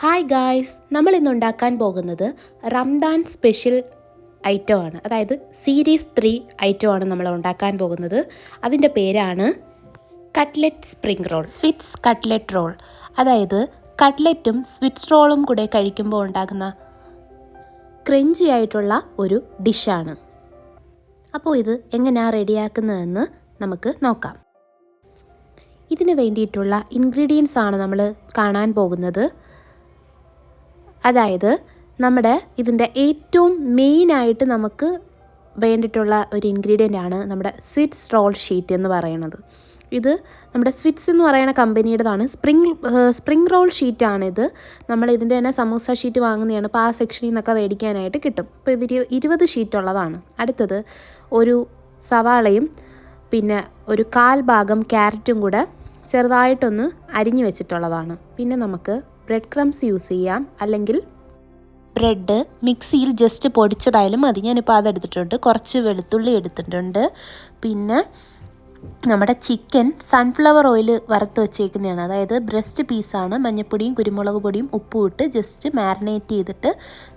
Hi guys, നമ്മൾ ഇന്ന് ഉണ്ടാക്കാൻ പോകുന്നത് റംദാൻ സ്പെഷ്യൽ ഐറ്റമാണ്. അതായത് സീരീസ് 3 ഐറ്റമാണ് നമ്മൾ ഉണ്ടാക്കാൻ പോകുന്നത്. അതിൻ്റെ പേരാണ് കട്ട്ലറ്റ് സ്പ്രിംഗ് റോൾ, സ്വിറ്റ്സ് കട്ട്ലറ്റ് റോൾ. അതായത് കട്ട്ലറ്റും സ്വിറ്റ്സ് റോളും കൂടെ കഴിക്കുമ്പോൾ ഉണ്ടാകുന്ന ക്രഞ്ചി ആയിട്ടുള്ള ഒരു ഡിഷാണ്. അപ്പോൾ ഇത് എങ്ങനെയാണ് റെഡിയാക്കുന്നതെന്ന് നമുക്ക് നോക്കാം. ഇതിന് വേണ്ടിയിട്ടുള്ള ഇൻഗ്രീഡിയൻസ് ആണ് നമ്മൾ കാണാൻ പോകുന്നത്. അതായത് ഇതിൻ്റെ ഏറ്റവും മെയിനായിട്ട് നമുക്ക് വേണ്ടിയിട്ടുള്ള ഒരു ഇൻഗ്രീഡിയൻ്റ് ആണ് നമ്മുടെ സ്വിറ്റ്സ് റോൾ ഷീറ്റ് എന്ന് പറയുന്നത്. ഇത് നമ്മുടെ സ്വിറ്റ്സ് എന്ന് പറയുന്ന കമ്പനിയുടേതാണ്. Spring roll ഷീറ്റാണിത്. നമ്മൾ ഇതിൻ്റെ തന്നെ സമൂസ ഷീറ്റ് വാങ്ങുന്നതാണ്. അപ്പോൾ ആ സെക്ഷനിൽ നിന്നൊക്കെ മേടിക്കാനായിട്ട് കിട്ടും. അപ്പോൾ ഇത് 20 ഷീറ്റ് ഉള്ളതാണ്. അടുത്തത് ഒരു സവാളയും പിന്നെ ഒരു 1/4 ഭാഗം ക്യാരറ്റും കൂടെ ചെറുതായിട്ടൊന്ന് അരിഞ്ഞു വെച്ചിട്ടുള്ളതാണ്. പിന്നെ നമുക്ക് ബ്രെഡ് ക്രംസ് യൂസ് ചെയ്യാം, അല്ലെങ്കിൽ ബ്രെഡ് മിക്സിയിൽ ജസ്റ്റ് പൊടിച്ചതായാലും മതി. ഞാനിപ്പോൾ അതെടുത്തിട്ടുണ്ട്. കുറച്ച് വെളുത്തുള്ളി എടുത്തിട്ടുണ്ട്. പിന്നെ നമ്മുടെ ചിക്കൻ സൺഫ്ലവർ ഓയിൽ വറുത്ത് വെച്ചേക്കുന്നതാണ്. അതായത് ബ്രസ്റ്റ് പീസാണ്. മഞ്ഞൾപ്പൊടിയും കുരുമുളക് പൊടിയും ഉപ്പും ഇട്ട് ജസ്റ്റ് മാരിനേറ്റ് ചെയ്തിട്ട്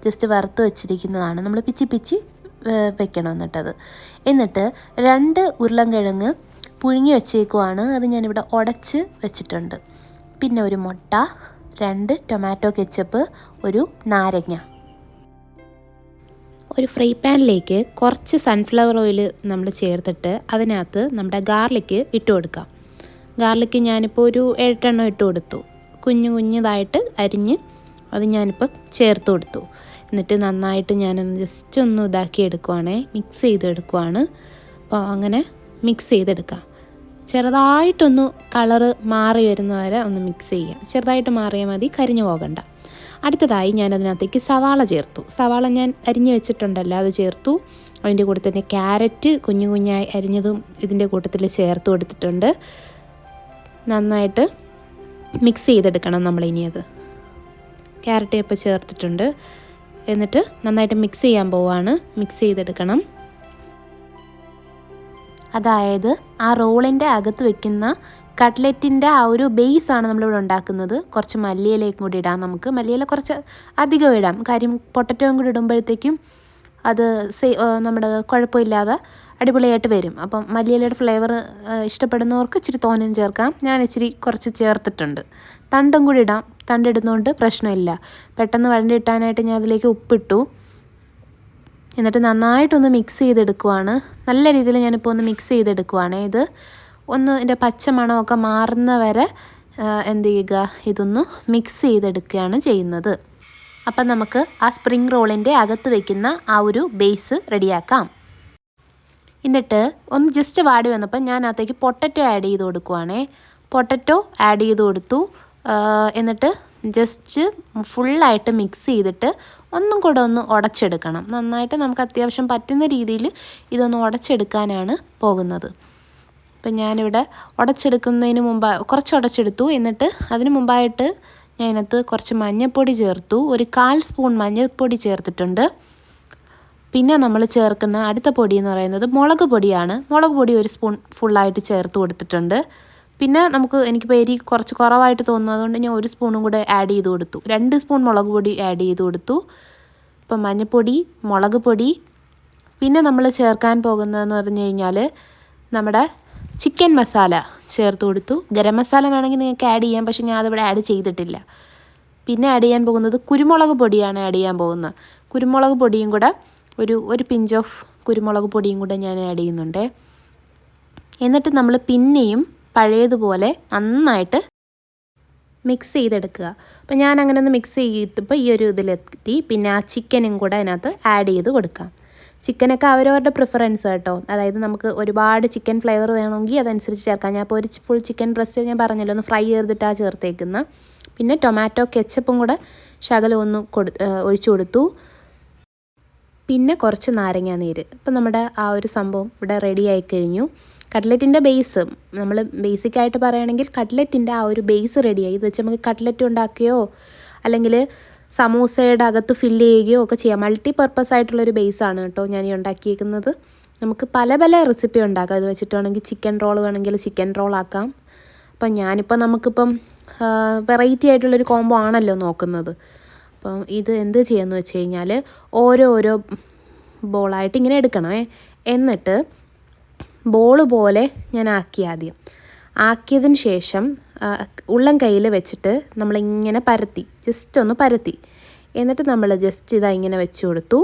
ജസ്റ്റ് വറുത്ത് വെച്ചിരിക്കുന്നതാണ്. നമ്മൾ പിച്ചി വെക്കണം എന്നിട്ട് 2 ഉരുളൻകിഴങ്ങ് പുഴുങ്ങി വെച്ചേക്കുവാണ്. അത് ഞാനിവിടെ ഉടച്ച് വെച്ചിട്ടുണ്ട്. പിന്നെ ഒരു മുട്ട, 2 ടൊമാറ്റോ കെച്ചപ്പ്, ഒരു നാരങ്ങ. ഒരു ഫ്രൈ പാനിലേക്ക് കുറച്ച് സൺഫ്ലവർ ഓയിൽ നമ്മൾ ചേർത്തിട്ട് അതിനകത്ത് നമ്മുടെ ഗാർലിക്ക് ഇട്ട് കൊടുക്കാം. ഗാർലിക്ക് ഞാനിപ്പോൾ ഒരു 8 എണ്ണം ഇട്ട് കൊടുത്തു. കുഞ്ഞതായിട്ട് അരിഞ്ഞ് അത് ഞാനിപ്പോൾ ചേർത്ത് കൊടുത്തു. എന്നിട്ട് നന്നായിട്ട് ഞാനൊന്ന് ജസ്റ്റ് ഒന്ന് ഇതാക്കി മിക്സ് ചെയ്തെടുക്കുവാണ്. അപ്പോൾ അങ്ങനെ മിക്സ് ചെയ്തെടുക്കാം. ചെറുതായിട്ടൊന്ന് കളറ് മാറി വരുന്ന വരെ ഒന്ന് മിക്സ് ചെയ്യാം. ചെറുതായിട്ട് മാറിയാൽ മതി, കരിഞ്ഞു പോകണ്ട. അടുത്തതായി ഞാൻ അതിനകത്തേക്ക് സവാള ചേർത്തു. സവാള ഞാൻ അരിഞ്ഞു വെച്ചിട്ടുണ്ടല്ലോ, അത് ചേർത്തു. അതിൻ്റെ കൂടെ തന്നെ ക്യാരറ്റ് കുഞ്ഞായി അരിഞ്ഞതും ഇതിൻ്റെ കൂട്ടത്തിൽ ചേർത്ത് കൊടുത്തിട്ടുണ്ട്. നന്നായിട്ട് മിക്സ് ചെയ്തെടുക്കണം നമ്മളിനി. അത് ക്യാരറ്റ് ഇപ്പോൾ ചേർത്തിട്ടുണ്ട്. എന്നിട്ട് നന്നായിട്ട് മിക്സ് ചെയ്യാൻ പോവാണ്. മിക്സ് ചെയ്തെടുക്കണം. അതായത് ആ റോളിൻ്റെ അകത്ത് വെക്കുന്ന കട്ട്ലറ്റിൻ്റെ ആ ഒരു ബേസാണ് നമ്മളിവിടെ ഉണ്ടാക്കുന്നത്. കുറച്ച് മല്ലിയിലയും കൂടി ഇടാം. നമുക്ക് മല്ലിയില കുറച്ച് അധികം ഇടാം. കാര്യം പൊട്ടറ്റോയും കൂടി ഇടുമ്പോഴത്തേക്കും അത് നമ്മുടെ കുഴപ്പമില്ലാതെ അടിപൊളിയായിട്ട് വരും. അപ്പം മല്ലിയിലയുടെ ഫ്ലേവർ ഇഷ്ടപ്പെടുന്നവർക്ക് ഇച്ചിരി തോനെയും ചേർക്കാം. ഞാൻ ഇച്ചിരി കുറച്ച് ചേർത്തിട്ടുണ്ട്. തണ്ടും കൂടി ഇടാം. തണ്ടിടുന്നതുകൊണ്ട് പ്രശ്നമില്ല. പെട്ടെന്ന് വഴണ്ടിയിട്ടാനായിട്ട് ഞാൻ അതിലേക്ക് ഉപ്പിട്ടു. എന്നിട്ട് നന്നായിട്ടൊന്ന് മിക്സ് ചെയ്തെടുക്കുവാണ്. നല്ല രീതിയിൽ ഞാനിപ്പോൾ ഒന്ന് മിക്സ് ചെയ്തെടുക്കുവാണ്. ഇത് ഒന്ന് ഇതിൻ്റെ പച്ചമണമൊക്കെ മാറുന്ന വരെ എന്ത് ചെയ്യുക, ഇതൊന്ന് മിക്സ് ചെയ്തെടുക്കുകയാണ് ചെയ്യുന്നത്. അപ്പം നമുക്ക് ആ സ്പ്രിംഗ് റോളിൻ്റെ അകത്ത് വയ്ക്കുന്ന ആ ഒരു ബേസ് റെഡിയാക്കാം. എന്നിട്ട് ഒന്ന് ജസ്റ്റ് വാടി വന്നപ്പോൾ ഞാൻ അതിലേക്ക് പൊട്ടറ്റോ ആഡ് ചെയ്ത് കൊടുക്കുവാണേ. പൊട്ടറ്റോ ആഡ് ചെയ്ത് കൊടുത്തു. എന്നിട്ട് ജസ്റ്റ് ഫുള്ളായിട്ട് മിക്സ് ചെയ്തിട്ട് ഒന്നും കൂടെ ഒന്ന് ഉടച്ചെടുക്കണം. നന്നായിട്ട് നമുക്ക് അത്യാവശ്യം പറ്റുന്ന രീതിയിൽ ഇതൊന്ന് ഉടച്ചെടുക്കാനാണ് പോകുന്നത്. അപ്പം ഞാനിവിടെ ഉടച്ചെടുക്കുന്നതിന് മുമ്പ് കുറച്ച് ഉടച്ചെടുത്തു. എന്നിട്ട് അതിന് മുമ്പായിട്ട് ഞാൻ ഇതിനകത്ത് കുറച്ച് മഞ്ഞൾപ്പൊടി ചേർത്തു. ഒരു 1/4 സ്പൂൺ മഞ്ഞൾപ്പൊടി ചേർത്തിട്ടുണ്ട്. പിന്നെ നമ്മൾ ചേർക്കുന്ന അടുത്ത പൊടി എന്ന് പറയുന്നത് മുളക് പൊടിയാണ്. മുളക് പൊടി 1 സ്പൂൺ ഫുള്ളായിട്ട് ചേർത്ത് കൊടുത്തിട്ടുണ്ട്. പിന്നെ എനിക്കിപ്പോൾ എരി കുറച്ച് കുറവായിട്ട് തോന്നുന്നു. അതുകൊണ്ട് ഞാൻ 1 സ്പൂണും കൂടെ ആഡ് ചെയ്ത് കൊടുത്തു. 2 സ്പൂൺ മുളക് പൊടി ആഡ് ചെയ്ത് കൊടുത്തു. ഇപ്പം മഞ്ഞൾപ്പൊടി, മുളക് പൊടി, പിന്നെ നമ്മൾ ചേർക്കാൻ പോകുന്നതെന്ന് പറഞ്ഞു കഴിഞ്ഞാൽ നമ്മുടെ ചിക്കൻ മസാല ചേർത്ത് കൊടുത്തു. ഗരം മസാല വേണമെങ്കിൽ നിങ്ങൾക്ക് ആഡ് ചെയ്യാം, പക്ഷേ ഞാൻ അതിവിടെ ആഡ് ചെയ്തിട്ടില്ല. പിന്നെ ആഡ് ചെയ്യാൻ പോകുന്നത് കുരുമുളക് പൊടിയാണ് ആഡ് ചെയ്യാൻ പോകുന്നത്. കുരുമുളക് പൊടിയും കൂടെ ഒരു പിഞ്ച് ഓഫ് കുരുമുളക് പൊടിയും കൂടെ ഞാൻ ആഡ് ചെയ്യുന്നുണ്ട്. എന്നിട്ട് നമ്മൾ പിന്നെയും പഴയതുപോലെ നന്നായിട്ട് മിക്സ് ചെയ്തെടുക്കുക. അപ്പോൾ ഞാൻ അങ്ങനെ ഒന്ന് മിക്സ് ചെയ്തിപ്പോൾ ഈ ഒരു ഇതിലെത്തി. പിന്നെ ആ ചിക്കനും കൂടെ അതിനകത്ത് ആഡ് ചെയ്ത് കൊടുക്കാം. ചിക്കനൊക്കെ അവരവരുടെ പ്രിഫറൻസ് കേട്ടോ. അതായത് നമുക്ക് ഒരുപാട് ചിക്കൻ ഫ്ലേവർ വേണമെങ്കിൽ അതനുസരിച്ച് ചേർക്കാം. ഞാൻ ഇപ്പോൾ ഒരു ഫുൾ ചിക്കൻ ബ്രസ്റ്റ് ഞാൻ പറഞ്ഞല്ലോ, ഒന്ന് ഫ്രൈ ചെയ്തിട്ടാണ് ചേർത്തേക്കുന്നത്. പിന്നെ ടൊമാറ്റോ കെച്ചപ്പും കൂടെ ശകലം ഒന്ന് ഒഴിച്ചു കൊടുത്തു. പിന്നെ കുറച്ച് നാരങ്ങ നീര്. ഇപ്പം നമ്മുടെ ആ ഒരു സംഭവം ഇവിടെ റെഡി ആയി കഴിഞ്ഞു. കട്ട്ലറ്റിൻ്റെ ബേസ് നമ്മൾ ബേസിക്കായിട്ട് പറയുകയാണെങ്കിൽ കട്ട്ലറ്റിൻ്റെ ആ ഒരു ബേസ് റെഡിയായി. ഇത് വെച്ച് നമുക്ക് കട്ട്ലറ്റ് ഉണ്ടാക്കുകയോ അല്ലെങ്കിൽ സമൂസയുടെ അകത്ത് ഫില്ല് ചെയ്യുകയോ ഒക്കെ ചെയ്യാം. മൾട്ടി പർപ്പസ് ആയിട്ടുള്ളൊരു ബേസാണ് കേട്ടോ ഞാൻ ഈ ഉണ്ടാക്കിയേക്കുന്നത്. നമുക്ക് പല റെസിപ്പി ഉണ്ടാക്കാം. ഇത് വെച്ചിട്ടാണെങ്കിൽ ചിക്കൻ റോൾ വേണമെങ്കിൽ ചിക്കൻ റോൾ ആക്കാം. അപ്പം ഞാനിപ്പോൾ നമുക്കിപ്പം വെറൈറ്റി ആയിട്ടുള്ളൊരു കോംബോ ആണല്ലോ നോക്കുന്നത്. അപ്പം ഇത് എന്ത് ചെയ്യാന്ന് വെച്ച് കഴിഞ്ഞാൽ ഓരോ ബോളായിട്ട് ഇങ്ങനെ എടുക്കണമേ. എന്നിട്ട് ബോൾ പോലെ ഞാൻ ആക്കിയതിന് ശേഷം ഉള്ളം കയ്യിൽ വെച്ചിട്ട് നമ്മളിങ്ങനെ ജസ്റ്റ് ഒന്ന് പരത്തി, എന്നിട്ട് നമ്മൾ ജസ്റ്റ് ഇതാ ഇങ്ങനെ വെച്ച് കൊടുത്തു.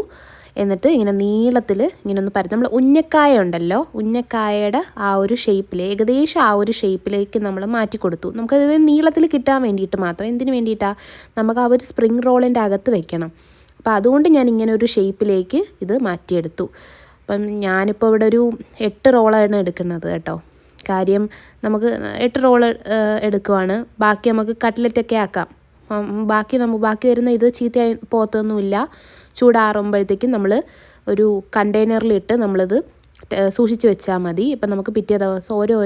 എന്നിട്ട് ഇങ്ങനെ നീളത്തിൽ ഇങ്ങനെ ഒന്ന് പരത്തി, നമ്മൾ ഉന്നക്കായ ഉണ്ടല്ലോ, ഉന്നക്കായയുടെ ആ ഒരു ഷേപ്പിൽ, ഏകദേശം ആ ഒരു ഷേപ്പിലേക്ക് നമ്മൾ മാറ്റി കൊടുത്തു. നമുക്കത് നീളത്തിൽ കിട്ടാൻ വേണ്ടിയിട്ട് മാത്രം. എന്തിനു വേണ്ടിയിട്ടാണ്? നമുക്ക് ആ ഒരു സ്പ്രിംഗ് റോളിൻ്റെ അകത്ത് വെക്കണം. അപ്പോൾ അതുകൊണ്ട് ഞാൻ ഇങ്ങനെ ഒരു ഷേപ്പിലേക്ക് ഇത് മാറ്റിയെടുത്തു. അപ്പം ഞാനിപ്പോൾ ഇവിടെ ഒരു 8 റോളാണ് എടുക്കുന്നത് കേട്ടോ. കാര്യം നമുക്ക് 8 റോള് എടുക്കുവാണ്. ബാക്കി നമുക്ക് കട്ട്ലറ്റൊക്കെ ആക്കാം. ബാക്കി വരുന്ന ഇത് ചീത്തയായി പോകത്തൊന്നുമില്ല. ചൂടാറുമ്പോഴത്തേക്കും നമ്മൾ ഒരു കണ്ടെയ്നറിലിട്ട് നമ്മളിത് സൂക്ഷിച്ച് വെച്ചാൽ മതി. ഇപ്പം നമുക്ക് പിറ്റേ ദിവസം ഓരോ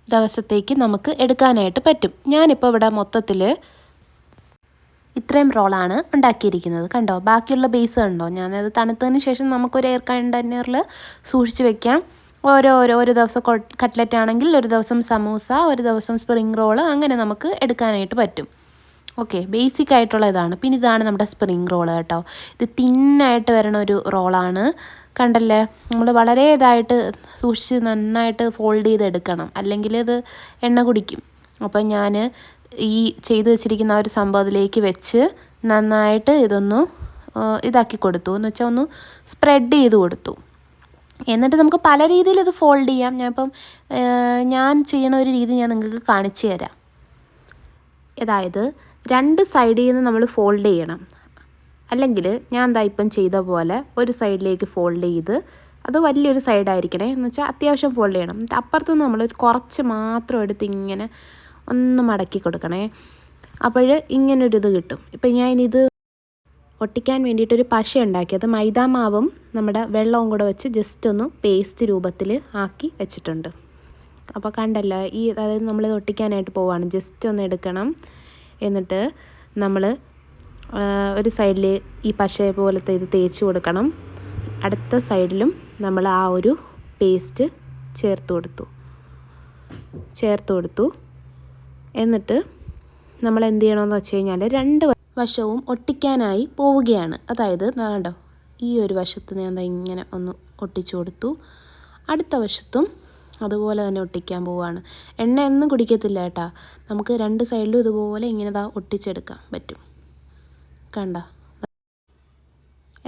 ദിവസത്തേക്ക് നമുക്ക് എടുക്കാനായിട്ട് പറ്റും. ഞാനിപ്പോൾ ഇവിടെ മൊത്തത്തിൽ ഇത്രയും റോളാണ് ഉണ്ടാക്കിയിരിക്കുന്നത്. കണ്ടോ, ബാക്കിയുള്ള ബേസ് കണ്ടോ? ഞാനത് തണുത്തതിന് ശേഷം നമുക്കൊരു എയർ കണ്ടെയ്നറിൽ സൂക്ഷിച്ച് വെക്കാം. ഒരു ദിവസം കട്ട്ലറ്റ് ആണെങ്കിൽ ഒരു ദിവസം സമൂസ, ഒരു ദിവസം സ്പ്രിംഗ് റോള്, അങ്ങനെ നമുക്ക് എടുക്കാനായിട്ട് പറ്റും. ഓക്കെ, ബേസിക് ആയിട്ടുള്ള ഇതാണ്. പിന്നെ ഇതാണ് നമ്മുടെ സ്പ്രിംഗ് റോള് കേട്ടോ. ഇത് തിന്നായിട്ട് വരണ ഒരു റോളാണ്. കണ്ടല്ലേ, നമ്മൾ വളരെ ഇതായിട്ട് സൂക്ഷിച്ച് നന്നായിട്ട് ഫോൾഡ് ചെയ്തെടുക്കണം, അല്ലെങ്കിൽ ഇത് എണ്ണ കുടിക്കും. അപ്പം ഞാൻ ഈ ചെയ്ത് വെച്ചിരിക്കുന്ന ആ ഒരു സംഭവത്തിലേക്ക് വെച്ച് നന്നായിട്ട് ഇതൊന്ന് ഇതാക്കി കൊടുത്തു, എന്ന് വെച്ചാൽ ഒന്ന് സ്പ്രെഡ് ചെയ്ത് കൊടുത്തു. എന്നിട്ട് നമുക്ക് പല രീതിയിൽ ഇത് ഫോൾഡ് ചെയ്യാം. ഞാൻ ചെയ്യണ ഒരു രീതി ഞാൻ നിങ്ങൾക്ക് കാണിച്ചു തരാം. അതായത് 2 സൈഡിൽ നിന്ന് നമ്മൾ ഫോൾഡ് ചെയ്യണം. അല്ലെങ്കിൽ ഞാൻ ഇപ്പം ചെയ്ത പോലെ ഒരു സൈഡിലേക്ക് ഫോൾഡ് ചെയ്ത്, അത് വലിയൊരു സൈഡായിരിക്കണേ, എന്ന് വെച്ചാൽ അത്യാവശ്യം ഫോൾഡ് ചെയ്യണം. എന്നിട്ട് അപ്പുറത്തുനിന്ന് നമ്മൾ കുറച്ച് മാത്രം എടുത്ത് ഇങ്ങനെ ഒന്ന് മടക്കി കൊടുക്കണേ. അപ്പോൾ ഇങ്ങനൊരിത് കിട്ടും. ഇപ്പം ഞാനിത് ഒട്ടിക്കാൻ വേണ്ടിയിട്ടൊരു പശ ഉണ്ടാക്കിയത് മൈദാമാവും നമ്മുടെ വെള്ളവും കൂടെ വെച്ച് ജസ്റ്റ് ഒന്ന് പേസ്റ്റ് രൂപത്തിൽ ആക്കി വെച്ചിട്ടുണ്ട്. അപ്പോൾ കണ്ടല്ലോ, അതായത് നമ്മളിത് ഒട്ടിക്കാനായിട്ട് പോവുകയാണ്. ജസ്റ്റ് ഒന്ന് എടുക്കണം. എന്നിട്ട് നമ്മൾ ഒരു സൈഡിൽ ഈ പശ പോലത്തെ ഇത് തേച്ച് കൊടുക്കണം. അടുത്ത സൈഡിലും നമ്മൾ ആ ഒരു പേസ്റ്റ് ചേർത്ത് കൊടുത്തു. എന്നിട്ട് നമ്മൾ എന്ത് ചെയ്യണമെന്ന് വെച്ച് കഴിഞ്ഞാൽ 2 വശവും ഒട്ടിക്കാനായി പോവുകയാണ്. അതായത് കണ്ടോ, ഈ ഒരു വശത്ത് ഞാൻ ഇങ്ങനെ ഒന്ന് ഒട്ടിച്ചു കൊടുത്തു. അടുത്ത വശത്തും അതുപോലെ തന്നെ ഒട്ടിക്കാൻ പോവുകയാണ്. എണ്ണ ഒന്നും കുടിക്കത്തില്ല കേട്ടോ. നമുക്ക് 2 സൈഡിലും ഇതുപോലെ ഇങ്ങനെ ഒട്ടിച്ചെടുക്കാൻ പറ്റും. കണ്ടോ,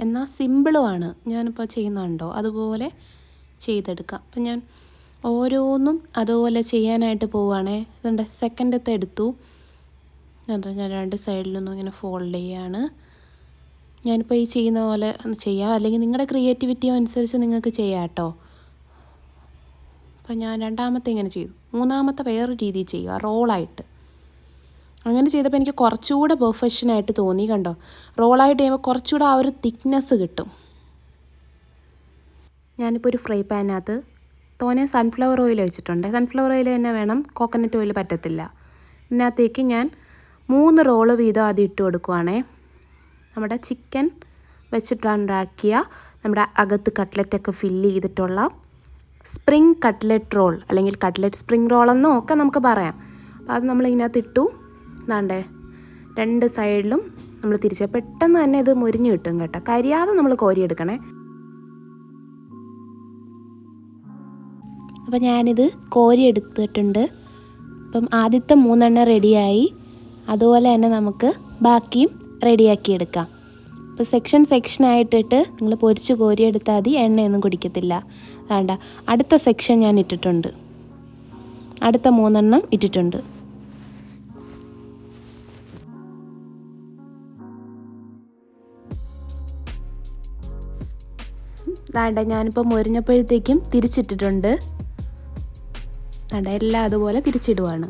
എന്നാൽ സിമ്പിളുമാണ്. ഞാനിപ്പോൾ ചെയ്യുന്നുണ്ടോ അതുപോലെ ചെയ്തെടുക്കാം. അപ്പം ഞാൻ ഓരോന്നും അതുപോലെ ചെയ്യാനായിട്ട് പോവുകയാണേ. ഇതുണ്ട്, സെക്കൻഡത്തെ എടുത്തു. ഞാൻ 2 സൈഡിലൊന്നും ഇങ്ങനെ ഫോൾഡ് ചെയ്യാണ്. ഞാനിപ്പോൾ ഈ ചെയ്യുന്ന പോലെ ചെയ്യാം, അല്ലെങ്കിൽ നിങ്ങളുടെ ക്രിയേറ്റിവിറ്റി അനുസരിച്ച് നിങ്ങൾക്ക് ചെയ്യാം കേട്ടോ. അപ്പോൾ ഞാൻ 2ാമത്തെ ഇങ്ങനെ ചെയ്തു. 3ാമത്തെ വേറൊരു രീതിയിൽ ചെയ്യുക, റോളായിട്ട്. അങ്ങനെ ചെയ്തപ്പോൾ എനിക്ക് കുറച്ചുകൂടെ പെർഫെക്ഷനായിട്ട് തോന്നി. കണ്ടോ, റോളായിട്ട് ചെയ്യുമ്പോൾ കുറച്ചുകൂടെ ആ ഒരു തിക്നെസ് കിട്ടും. ഞാനിപ്പോൾ ഒരു ഫ്രൈ പാനിനകത്ത് തോനെ സൺഫ്ലവർ ഓയിൽ ഒഴിച്ചിട്ടുണ്ട്. സൺഫ്ലവർ ഓയിൽ തന്നെ വേണം, കോക്കനട്ട് ഓയിൽ പറ്റത്തില്ല. ഇതിനകത്തേക്ക് ഞാൻ 3 റോള് വീതം ആദ്യം ഇട്ട് കൊടുക്കുവാണേ. നമ്മുടെ ചിക്കൻ വെച്ചിട്ടുണ്ടാക്കിയ നമ്മുടെ അകത്ത് കട്ട്ലറ്റൊക്കെ ഫില്ല് ചെയ്തിട്ടുള്ള സ്പ്രിംഗ് കട്ട്ലറ്റ് റോൾ, അല്ലെങ്കിൽ കട്ട്ലറ്റ് സ്പ്രിംഗ് റോളെന്നോ ഒക്കെ നമുക്ക് പറയാം. അപ്പോൾ അത് നമ്മൾ ഇതിനകത്ത് ഇട്ടു. ദാണ്ടേ 2 സൈഡിലും നമ്മൾ പെട്ടെന്ന് തന്നെ ഇത് മുരിഞ്ഞ് കിട്ടും കേട്ടോ. കരിയാതെ നമ്മൾ കോരിയെടുക്കണേ. അപ്പോൾ ഞാനിത് കോരി എടുത്തിട്ടുണ്ട്. അപ്പം ആദ്യത്തെ 3 റെഡിയായി. അതുപോലെ തന്നെ നമുക്ക് ബാക്കിയും റെഡിയാക്കി എടുക്കാം. അപ്പോൾ സെക്ഷനായിട്ടിട്ട് നിങ്ങൾ പൊരിച്ച് കോരിയെടുത്താൽ മതി, എണ്ണയൊന്നും കുടിക്കത്തില്ല. വേണ്ട, അടുത്ത സെക്ഷൻ ഞാൻ ഇട്ടിട്ടുണ്ട്. അടുത്ത 3 ഇട്ടിട്ടുണ്ട്. വേണ്ട, ഞാനിപ്പോൾ മൊരിഞ്ഞപ്പോഴത്തേക്കും തിരിച്ചിട്ടിട്ടുണ്ട്. വേണ്ട, എല്ലാം അതുപോലെ തിരിച്ചിടുവാണ്.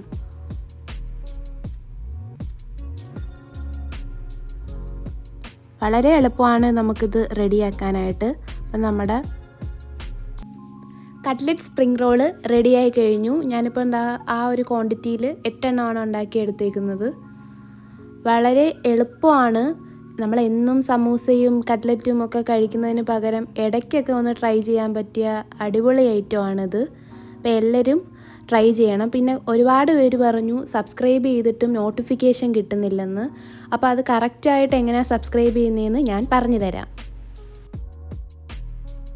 വളരെ എളുപ്പമാണ് നമുക്കിത് റെഡിയാക്കാനായിട്ട്. അപ്പം നമ്മുടെ കട്ട്ലറ്റ് സ്പ്രിംഗ് റോള് റെഡിയായി കഴിഞ്ഞു. ഞാനിപ്പോൾ ആ ഒരു ക്വാണ്ടിറ്റിയിൽ 8 എണ്ണമാണ് ഉണ്ടാക്കിയെടുത്തേക്കുന്നത്. വളരെ എളുപ്പമാണ്. നമ്മളെന്നും സമൂസയും കട്ട്ലറ്റും ഒക്കെ കഴിക്കുന്നതിന് പകരം ഇടയ്ക്കൊക്കെ ഒന്ന് ട്രൈ ചെയ്യാൻ പറ്റിയ അടിപൊളി ഐറ്റമാണിത്. അപ്പോൾ എല്ലാവരും ട്രൈ ചെയ്യണം. പിന്നെ ഒരുപാട് പേര് പറഞ്ഞു സബ്സ്ക്രൈബ് ചെയ്തിട്ടും നോട്ടിഫിക്കേഷൻ കിട്ടുന്നില്ലെന്ന്. അപ്പോൾ അത് കറക്റ്റായിട്ട് എങ്ങനെയാണ് സബ്സ്ക്രൈബ് ചെയ്യുന്നതെന്ന് ഞാൻ പറഞ്ഞു തരാം.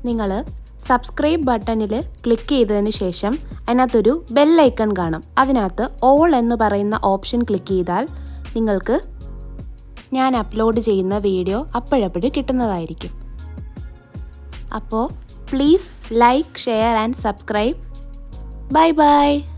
നിങ്ങൾ സബ്സ്ക്രൈബ് ബട്ടണിൽ ക്ലിക്ക് ചെയ്തതിന് ശേഷം അതിനകത്തൊരു ബെല്ലൈക്കൺ കാണും. അതിനകത്ത് ഓൾ എന്ന് പറയുന്ന ഓപ്ഷൻ ക്ലിക്ക് ചെയ്താൽ നിങ്ങൾക്ക് ഞാൻ അപ്ലോഡ് ചെയ്യുന്ന വീഡിയോ അപ്പോഴപ്പോഴും കിട്ടുന്നതായിരിക്കും. അപ്പോൾ please like, share and subscribe. Bye bye.